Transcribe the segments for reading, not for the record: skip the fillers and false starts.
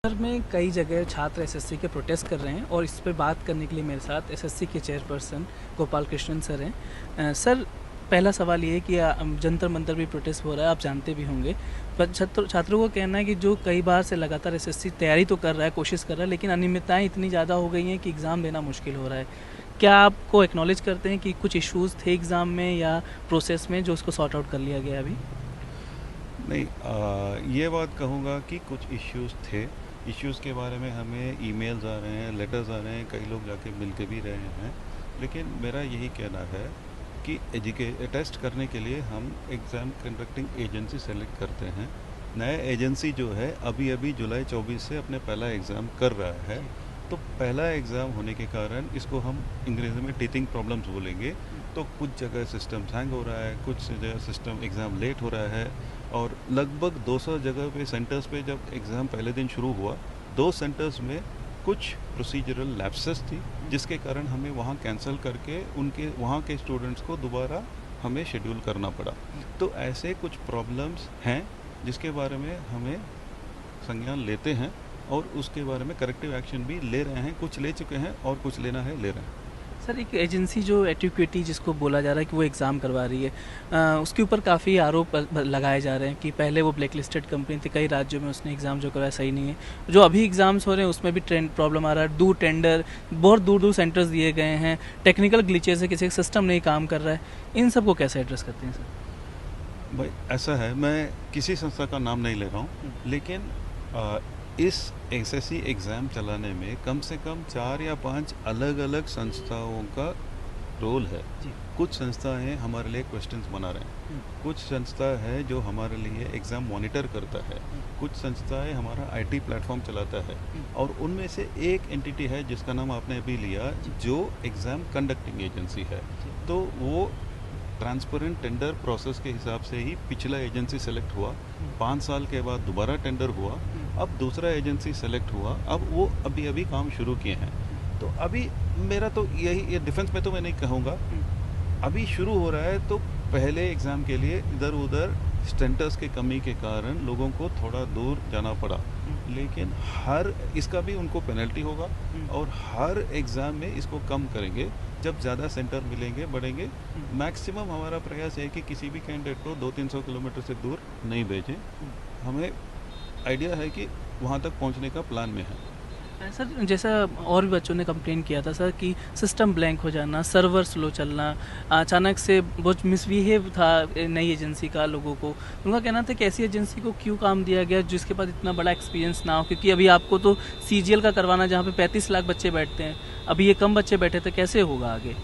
Sir में कई जगह छात्र एसएससी के प्रोटेस्ट कर रहे हैं और इस पे बात करने के लिए मेरे साथ एसएससी के चेयरपर्सन गोपाल कृष्णन सर हैं। सर, पहला सवाल ये है कि जंतर मंतर भी प्रोटेस्ट हो रहा है, आप जानते भी होंगे, पर छात्रों को कहना है कि जो कई बार से लगातार एसएससी तैयारी तो कर रहा है, कोशिश कर रहा है, लेकिन अनियमितताएं इतनी ज़्यादा हो गई हैं कि एग्ज़ाम देना मुश्किल हो रहा है। क्या आपको एक्नॉलेज करते हैं कि कुछ इश्यूज़ थे एग्ज़ाम में या प्रोसेस में जो उसको सॉर्ट आउट कर लिया गया अभी? नहीं, ये बात कहूँगा कि कुछ इश्यूज़ थे। इश्यूज़ के बारे में हमें ईमेल्स आ रहे हैं, लेटर्स आ रहे हैं, कई लोग जाके मिल के भी रहे हैं। लेकिन मेरा यही कहना है कि टेस्ट करने के लिए हम एग्ज़ाम कंडक्टिंग एजेंसी सेलेक्ट करते हैं। नया एजेंसी जो है अभी अभी जुलाई 24 से अपने पहला एग्ज़ाम कर रहा है। तो पहला एग्ज़ाम होने के कारण इसको हम अंग्रेज़ी में टीचिंग प्रॉब्लम्स बोलेंगे। तो कुछ जगह सिस्टम हैंग हो रहा है, कुछ जगह सिस्टम एग्ज़ाम लेट हो रहा है, और लगभग 200 जगह पे सेंटर्स पे जब एग्ज़ाम पहले दिन शुरू हुआ, 2 सेंटर्स में कुछ प्रोसीजरल लैप्सेस थी, जिसके कारण हमें वहाँ कैंसिल करके उनके वहाँ के स्टूडेंट्स को दोबारा हमें शेड्यूल करना पड़ा। तो ऐसे कुछ प्रॉब्लम्स हैं जिसके बारे में हमें संज्ञान लेते हैं और उसके बारे में करेक्टिव एक्शन भी ले रहे हैं। कुछ ले चुके हैं और कुछ लेना है, ले रहे हैं। सर, एक एजेंसी जो एटिक्विटी जिसको बोला जा रहा है कि वो एग्ज़ाम करवा रही है, उसके ऊपर काफ़ी आरोप लगाए जा रहे हैं कि पहले वो ब्लैक लिस्टेड कंपनी थी, कई राज्यों में उसने एग्ज़ाम जो करवाया सही नहीं है। जो अभी एग्ज़ाम्स हो रहे हैं उसमें भी प्रॉब्लम आ रहा है, बहुत दूर दूर सेंटर्स दिए गए हैं, टेक्निकल ग्लिचेस है, किसी का सिस्टम नहीं काम कर रहा है। इन सब को कैसे एड्रेस करते हैं सर? भाई ऐसा है, मैं किसी संस्था का नाम नहीं ले रहा हूँ, लेकिन इस एसएससी एग्ज़ाम चलाने में कम से कम 4 या 5 अलग अलग संस्थाओं का रोल है। कुछ संस्थाएं हमारे लिए क्वेश्चंस बना रहे हैं, कुछ संस्था है जो हमारे लिए एग्ज़ाम मॉनिटर करता है, कुछ संस्थाएं हमारा आईटी प्लेटफॉर्म चलाता है, और उनमें से एक एंटिटी है जिसका नाम आपने अभी लिया, जो एग्ज़ाम कंडक्टिंग एजेंसी है। तो वो ट्रांसपेरेंट टेंडर प्रोसेस के हिसाब से ही पिछला एजेंसी सेलेक्ट हुआ, 5 साल के बाद दोबारा टेंडर हुआ, अब दूसरा एजेंसी सेलेक्ट हुआ, अब वो अभी अभी काम शुरू किए हैं। तो अभी मेरा तो ये डिफेंस में तो मैं नहीं कहूँगा, अभी शुरू हो रहा है। तो पहले एग्ज़ाम के लिए इधर उधर स्टेंटर्स के कमी के कारण लोगों को थोड़ा दूर जाना पड़ा, लेकिन हर इसका भी उनको पेनल्टी होगा, और हर एग्ज़ाम में इसको कम करेंगे जब ज़्यादा सेंटर मिलेंगे, बढ़ेंगे। मैक्सिमम हमारा प्रयास है कि किसी भी कैंडिडेट को 200-300 किलोमीटर से दूर नहीं भेजें। हमें आइडिया है कि वहाँ तक पहुँचने का प्लान में है। सर, जैसा और भी बच्चों ने कंप्लेन किया था सर कि सिस्टम ब्लैंक हो जाना, सर्वर स्लो चलना, अचानक से बहुत मिसबिहेव था नई एजेंसी का लोगों को। उनका कहना था कि ऐसी एजेंसी को क्यों काम दिया गया जिसके पास इतना बड़ा एक्सपीरियंस ना हो, क्योंकि अभी आपको तो सीजीएल का करवाना जहाँ पे 35 लाख बच्चे बैठते हैं, अभी ये कम बच्चे बैठे थे, कैसे होगा आगे?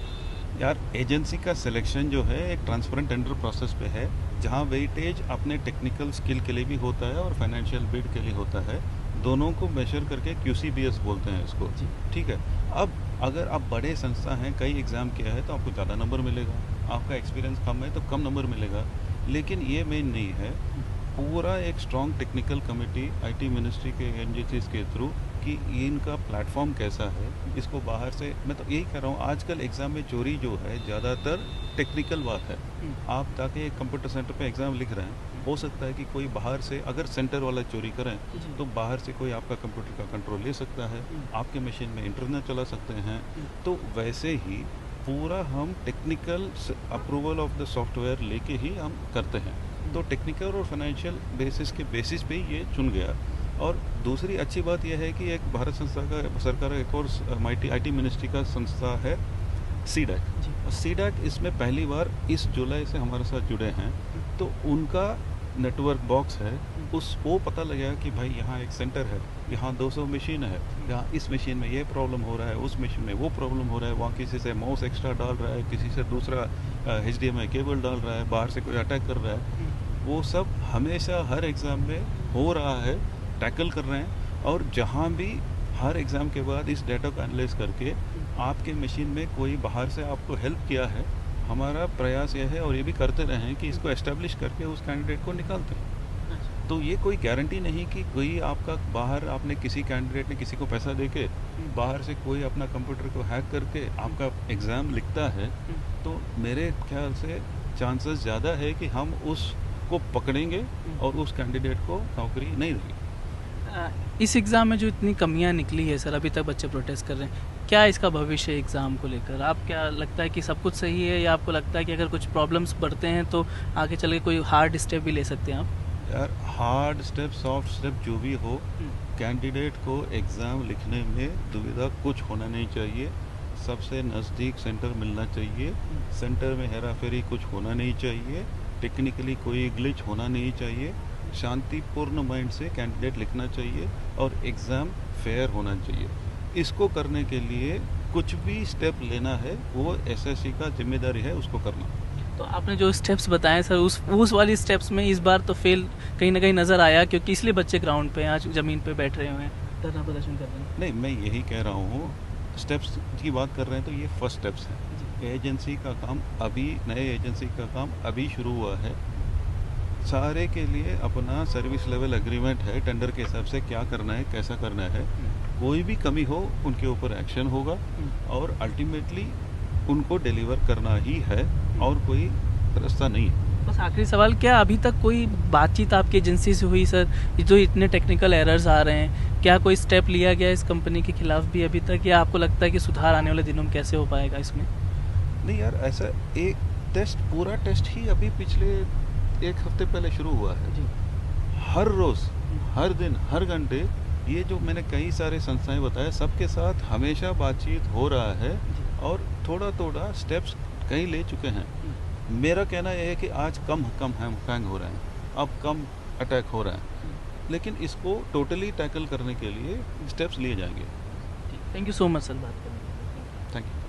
यार, एजेंसी का सिलेक्शन जो है एक ट्रांसपेरेंट टेंडर प्रोसेस पे है, जहाँ वेटेज अपने टेक्निकल स्किल के लिए भी होता है और फाइनेंशियल बिड के लिए होता है। दोनों को मेजर करके QCBS बोलते हैं इसको, ठीक है। अब अगर आप बड़े संस्था हैं, कई एग्ज़ाम किया है, तो आपको ज़्यादा नंबर मिलेगा, आपका एक्सपीरियंस कम है तो कम नंबर मिलेगा। लेकिन ये मेन नहीं है। पूरा एक strong technical committee IT ministry के एजेंसीज के थ्रू कि इनका प्लेटफॉर्म कैसा है, इसको बाहर से, मैं तो यही कह रहा हूँ, आजकल एग्ज़ाम में चोरी जो है ज़्यादातर टेक्निकल बात है। आप जाके एक कंप्यूटर सेंटर पे एग्ज़ाम लिख रहे हैं, हो सकता है कि कोई बाहर से, अगर सेंटर वाला चोरी करें तो बाहर से कोई आपका कंप्यूटर का कंट्रोल ले सकता है, आपके मशीन में इंटरनेट चला सकते हैं। तो वैसे ही पूरा हम technical approval of the software लेके ही हम करते हैं। तो टेक्निकल और फाइनेंशियल बेसिस पे ये चुन गया। और दूसरी अच्छी बात यह है कि एक भारत संस्था का, सरकार एक और आईटी मिनिस्ट्री का संस्था है CDAC, और CDAC इसमें पहली बार इस जुलाई से हमारे साथ जुड़े हैं। तो उनका नेटवर्क बॉक्स है, वो पता लगेगा कि भाई यहाँ एक सेंटर है, यहाँ 200 मशीन है, यहाँ इस मशीन में ये प्रॉब्लम हो रहा है, उस मशीन में वो प्रॉब्लम हो रहा है, वहाँ किसी से माउस एक्स्ट्रा डाल रहा है, किसी से दूसरा HDMI केबल डाल रहा है, बाहर से कोई अटैक कर रहा है। वो सब हमेशा हर एग्ज़ाम में हो रहा है, टैकल कर रहे हैं। और जहाँ भी हर एग्ज़ाम के बाद इस डाटा को एनालाइज करके आपके मशीन में कोई बाहर से आपको हेल्प किया है, हमारा प्रयास यह है, और ये भी करते रहे हैं, कि इसको एस्टेब्लिश करके उस कैंडिडेट को निकालते हैं। तो ये कोई गारंटी नहीं कि कोई आपका बाहर, आपने किसी कैंडिडेट ने किसी को पैसा देके बाहर से कोई अपना कंप्यूटर को हैक करके आपका एग्ज़ाम लिखता है। तो मेरे ख्याल से चांसेस ज़्यादा है कि हम उसको पकड़ेंगे और उस कैंडिडेट को नौकरी नहीं देंगे। इस एग्ज़ाम में जो इतनी कमियां निकली है सर, अभी तक बच्चे प्रोटेस्ट कर रहे हैं, क्या इसका भविष्य है एग्ज़ाम को लेकर? आप क्या लगता है कि सब कुछ सही है, या आपको लगता है कि अगर कुछ प्रॉब्लम्स बढ़ते हैं तो आगे चल के कोई हार्ड स्टेप भी ले सकते हैं आप? यार हार्ड स्टेप सॉफ्ट स्टेप जो भी हो, कैंडिडेट को एग्ज़ाम लिखने में दुविधा कुछ होना नहीं चाहिए। सबसे नज़दीक सेंटर मिलना चाहिए, सेंटर में हेरा फेरी कुछ होना नहीं चाहिए, टेक्निकली कोई ग्लिच होना नहीं चाहिए, शांतिपूर्ण माइंड से कैंडिडेट लिखना चाहिए और एग्ज़ाम फेयर होना चाहिए। इसको करने के लिए कुछ भी स्टेप लेना है वो एसएससी का जिम्मेदारी है उसको करना। तो आपने जो स्टेप्स बताए सर, उस वाली स्टेप्स में इस बार तो फेल कहीं ना कहीं नज़र आया, क्योंकि इसलिए बच्चे ग्राउंड पे आज ज़मीन पे बैठ रहे हुए हैं, धरना प्रदर्शन कर रहे हैं। नहीं, मैं यही कह रहा हूँ, स्टेप्स की बात कर रहे हैं तो ये फर्स्ट स्टेप्स हैं। एजेंसी का काम अभी, नए एजेंसी का काम अभी शुरू हुआ है। सारे के लिए अपना सर्विस लेवल एग्रीमेंट है, टेंडर के हिसाब से क्या करना है, कैसा करना है। कोई भी कमी हो उनके ऊपर एक्शन होगा और अल्टीमेटली उनको डिलीवर करना ही है और कोई रास्ता नहीं है। बस आखिरी सवाल, क्या अभी तक कोई बातचीत आपकी एजेंसी से हुई सर? ये जो इतने टेक्निकल एरर्स आ रहे हैं, क्या कोई स्टेप लिया गया इस कंपनी के खिलाफ भी अभी तक, या आपको लगता है कि सुधार आने वाले दिनों में कैसे हो पाएगा इसमें? नहीं यार, ऐसा एक टेस्ट, पूरा टेस्ट ही अभी पिछले एक हफ्ते पहले शुरू हुआ है जी। हर रोज़, हर दिन, हर घंटे, ये जो मैंने कई सारे संस्थाएं बताए सबके साथ हमेशा बातचीत हो रहा है और थोड़ा थोड़ा स्टेप्स कई ले चुके हैं। मेरा कहना यह है कि आज कम हैंग हो रहे हैं, अब कम अटैक हो रहा है, लेकिन इसको टोटली टैकल करने के लिए स्टेप्स लिए जाएंगे। Thank you so much sir बात करने के लिए। Thank you.